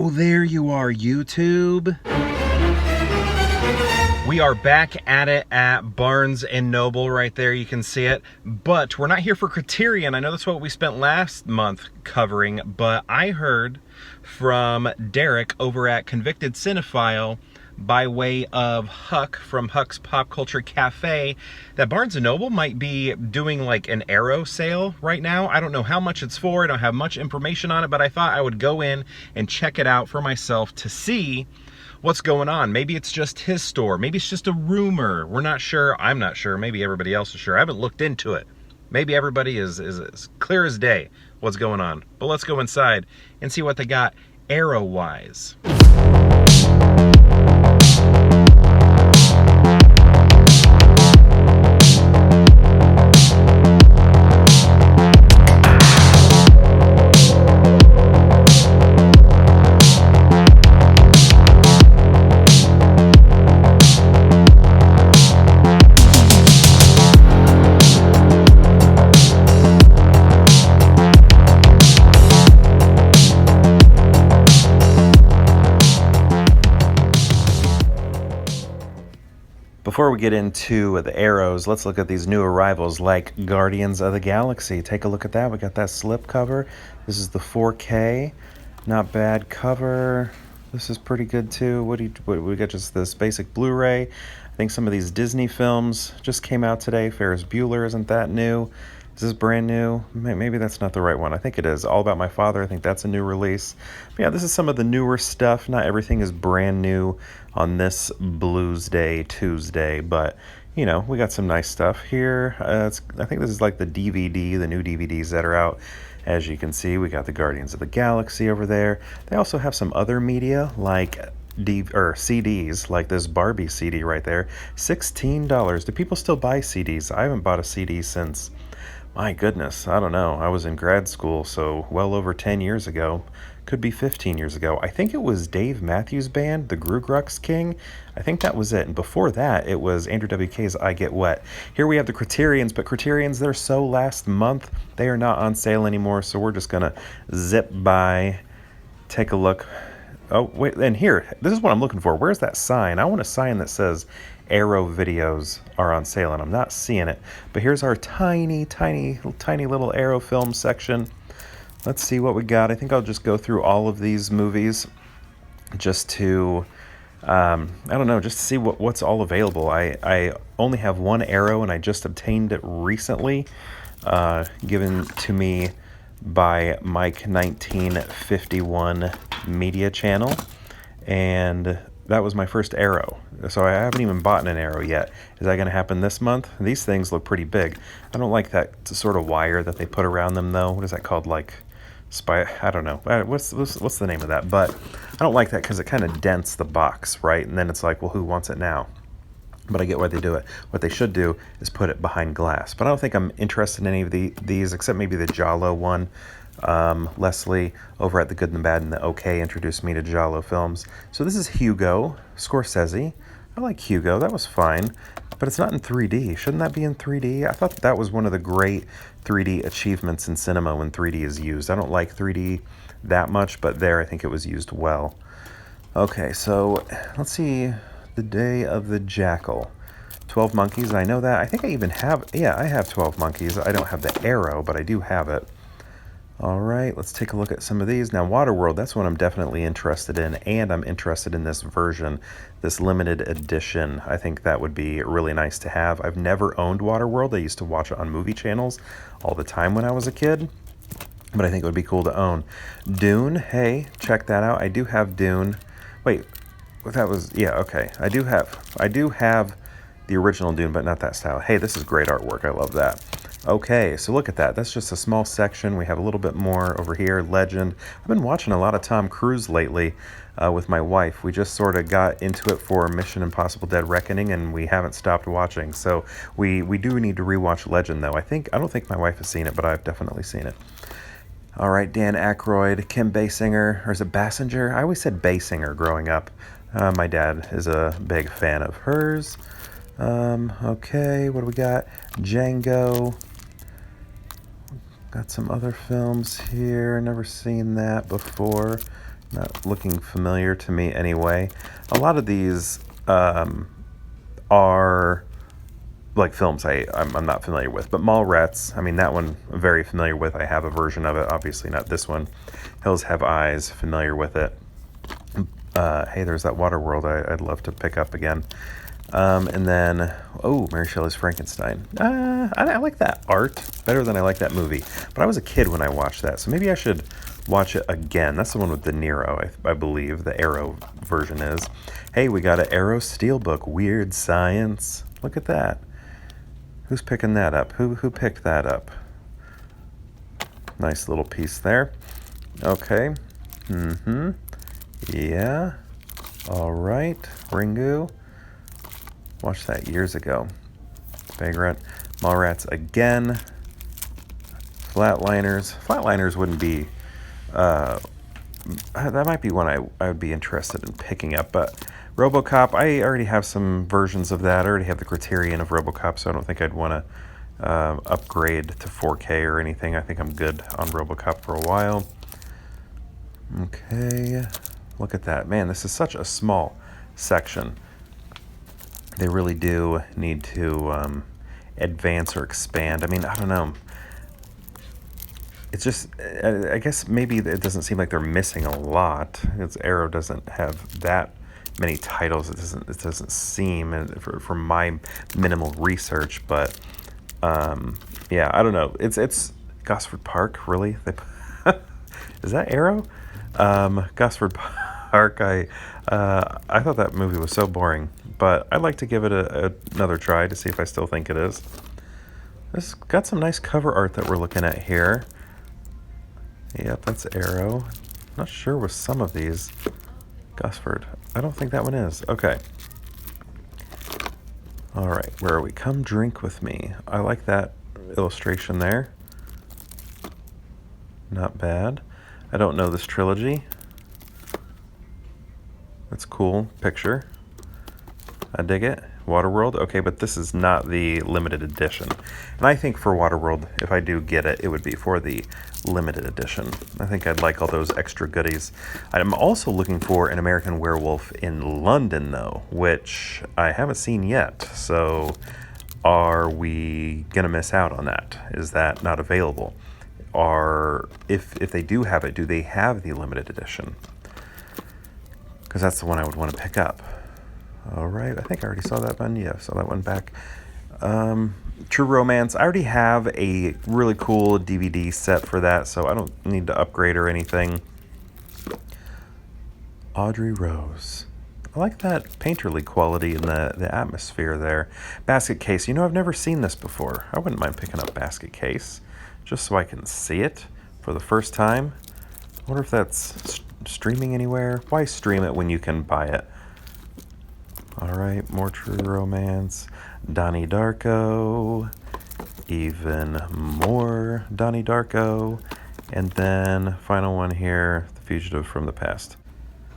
Oh, there you are, YouTube. We are back at it at Barnes & Noble right there. You can see it. But we're not here for Criterion. I know that's what we spent last month covering, but I heard from Derek over at Convicted Cinephile by way of Huck from Huck's Pop Culture Cafe that Barnes & Noble might be doing like an Arrow sale right now. I don't know how much it's for. I don't have much information on it, but I thought I would go in and check it out for myself to see what's going on. Maybe it's just his store. Maybe it's just a rumor. We're not sure. I'm not sure. Maybe everybody else is sure. I haven't looked into it. Maybe everybody is as clear as day what's going on. But let's go inside and see what they got Arrow-wise. Before we get into the Arrows, let's look at these new arrivals like Guardians of the Galaxy. Take a look at that. We got that slip cover. This is the 4K. Not bad cover. This is pretty good too. What we got? Just this basic Blu-ray. I think some of these Disney films just came out today. Ferris Bueller, isn't that new? Is this brand new? Maybe that's not the right one. I think it is. All About My Father. I think that's a new release. But yeah, this is some of the newer stuff. Not everything is brand new on this Blues Day Tuesday, but you know, we got some nice stuff here. I think this is like the DVD, the new DVDs that are out. As you can see, we got the Guardians of the Galaxy over there. They also have some other media like CDs, like this Barbie CD right there. $16. Do people still buy CDs? I haven't bought a CD since, my goodness, I don't know. I was in grad school, so well over 10 years ago. Could be 15 years ago. I think it was Dave Matthews Band, the Grugrux King. I think that was it. And before that, it was Andrew WK's I Get Wet. Here we have the Criterions, but Criterions, they're so last month. They are not on sale anymore, so we're just going to zip by, take a look. Oh, wait, and here, this is what I'm looking for. Where's that sign? I want a sign that says Arrow videos are on sale, and I'm not seeing it. But here's our tiny little Arrow film section. Let's see what we got. I think I'll just go through all of these movies just to, I don't know, just to see what's all available. I only have one Arrow, and I just obtained it recently, given to me by Mike 1951 Media Channel, and that was my first Arrow. So I haven't even bought an Arrow yet. Is that going to happen this month? These things look pretty big. I don't like that sort of wire that they put around them, though. What is that called? Like I don't know. What's the name of that? But I don't like that because it kind of dents the box, right? And then it's like, well, who wants it now? But I get why they do it. What they should do is put it behind glass. But I don't think I'm interested in any of these, except maybe the Giallo one. Leslie over at The Good and the Bad and the OK introduced me to Giallo films. So this is Hugo, Scorsese. I like Hugo. That was fine. But it's not in 3D. Shouldn't that be in 3D? I thought that was one of the great 3D achievements in cinema when 3D is used. I don't like 3D that much, but there I think it was used well. Okay, so let's see. The Day of the Jackal. 12 Monkeys, I know that. I think I even have, I have 12 Monkeys. I don't have the Arrow, but I do have it. All right, let's take a look at some of these. Now, Waterworld, that's what I'm definitely interested in, and I'm interested in this version, this limited edition. I think that would be really nice to have. I've never owned Waterworld. I used to watch it on movie channels all the time when I was a kid, but I think it would be cool to own. Dune, hey, check that out. I do have Dune. Wait, that was, okay. I do have the original Dune, but not that style. Hey, this is great artwork. I love that. Okay, so look at that. That's just a small section. We have a little bit more over here. Legend. I've been watching a lot of Tom Cruise lately with my wife. We just sort of got into it for Mission Impossible Dead Reckoning, and we haven't stopped watching. So we do need to rewatch Legend, though. I don't think my wife has seen it, but I've definitely seen it. All right, Dan Aykroyd, Kim Basinger, or is it Basinger? I always said Basinger growing up. My dad is a big fan of hers. Okay, what do we got? Django. Got some other films here. Never seen that before. Not looking familiar to me anyway. A lot of these are like films I'm not familiar with. But Mallrats, I mean, that one I'm very familiar with. I have a version of it, obviously not this one. Hills Have Eyes, familiar with it. Hey, there's that Waterworld I'd love to pick up again. And then, Mary Shelley's Frankenstein. I like that art better than I like that movie. But I was a kid when I watched that, so maybe I should watch it again. That's the one with De Niro, I believe. The Arrow version is. Hey, we got an Arrow Steelbook, Weird Science. Look at that. Who's picking that up? Who picked that up? Nice little piece there. Okay. Yeah. All right. Ringu. Watched that years ago. Vagrant. Mallrats again. Flatliners. Flatliners wouldn't be... that might be one I would be interested in picking up, but RoboCop, I already have some versions of that. I already have the Criterion of RoboCop, so I don't think I'd want to upgrade to 4K or anything. I think I'm good on RoboCop for a while. Okay, look at that. Man, this is such a small section. They really do need to advance or expand. I mean, I don't know. It's just, I guess maybe it doesn't seem like they're missing a lot. Arrow doesn't have that many titles. It doesn't seem, from my minimal research, but yeah, I don't know. It's Gosford Park, really? Is that Arrow? Gosford Park. I thought that movie was so boring, but I'd like to give it another try to see if I still think it is. It's got some nice cover art that we're looking at here. Yep, that's Arrow. Not sure with some of these. Gosford. I don't think that one is. Okay. All right, where are we? Come drink with me. I like that illustration there. Not bad. I don't know this trilogy. That's cool picture. I dig it. Waterworld. Okay, but this is not the limited edition. And I think for Waterworld, if I do get it, it would be for the limited edition. I think I'd like all those extra goodies. I'm also looking for an American Werewolf in London, though, which I haven't seen yet. So are we going to miss out on that? Is that not available? Or if they do have it, do they have the limited edition? Because that's the one I would want to pick up. All right, I think I already saw that one. Yeah, saw that one back. True Romance. I already have a really cool DVD set for that, so I don't need to upgrade or anything. Audrey Rose. I like that painterly quality in the atmosphere there. Basket Case. You know, I've never seen this before. I wouldn't mind picking up Basket Case just so I can see it for the first time. I wonder if that's streaming anywhere. Why stream it when you can buy it? All right, more True Romance. Donnie Darko. Even more Donnie Darko. And then, final one here, The Fugitive from the Past.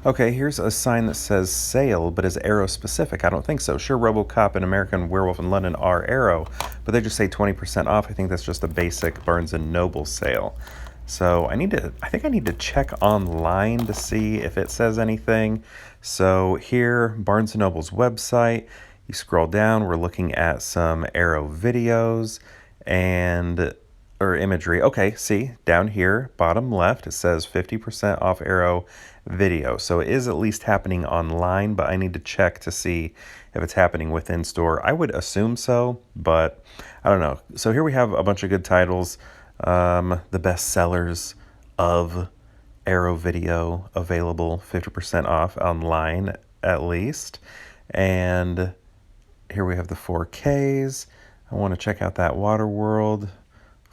Okay, here's a sign that says sale, but is Arrow specific? I don't think so. Sure, RoboCop and American Werewolf in London are Arrow, but they just say 20% off. I think that's just a basic Barnes & Noble sale. So I think I need to check online to see if it says anything. So here, Barnes & Noble's website, you scroll down, we're looking at some Arrow videos or imagery. Okay, see, down here, bottom left, it says 50% off Arrow video. So it is at least happening online, but I need to check to see if it's happening within store. I would assume so, but I don't know. So here we have a bunch of good titles. The best sellers of Arrow video available 50% off online at least. And here we have the 4Ks. I want to check out that Waterworld.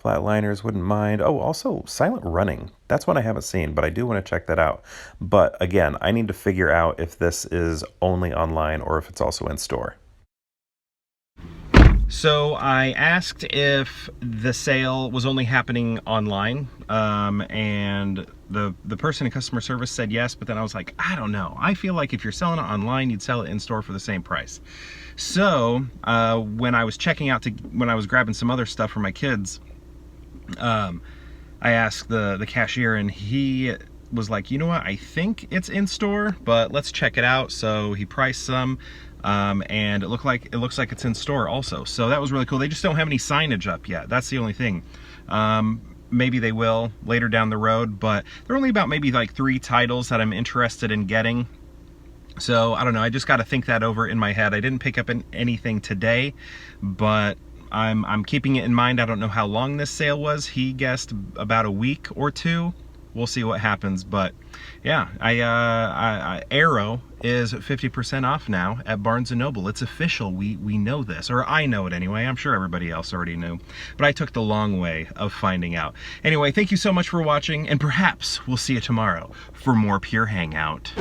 Flatliners, wouldn't mind. Oh, also Silent Running. That's one I haven't seen, but I do want to check that out. But again, I need to figure out if this is only online or if it's also in store. So I asked if the sale was only happening online, and the person in customer service said yes, but then I was like, I don't know. I feel like if you're selling it online, you'd sell it in store for the same price. So when I was checking out when I was grabbing some other stuff for my kids, I asked the cashier, and he was like, you know what, I think it's in store, but let's check it out. So he priced some, and it looks like it's in store also. So that was really cool. They just don't have any signage up yet. That's the only thing. Maybe they will later down the road, but there are only about maybe like 3 titles that I'm interested in getting. So I don't know, I just got to think that over in my head. I didn't pick up anything today, but I'm keeping it in mind. I don't know how long this sale was. He guessed about a week or 2. We'll see what happens, but yeah, Arrow is 50% off now at Barnes & Noble. It's official. We know this, or I know it anyway. I'm sure everybody else already knew, but I took the long way of finding out. Anyway, thank you so much for watching, and perhaps we'll see you tomorrow for more Pure Hangout.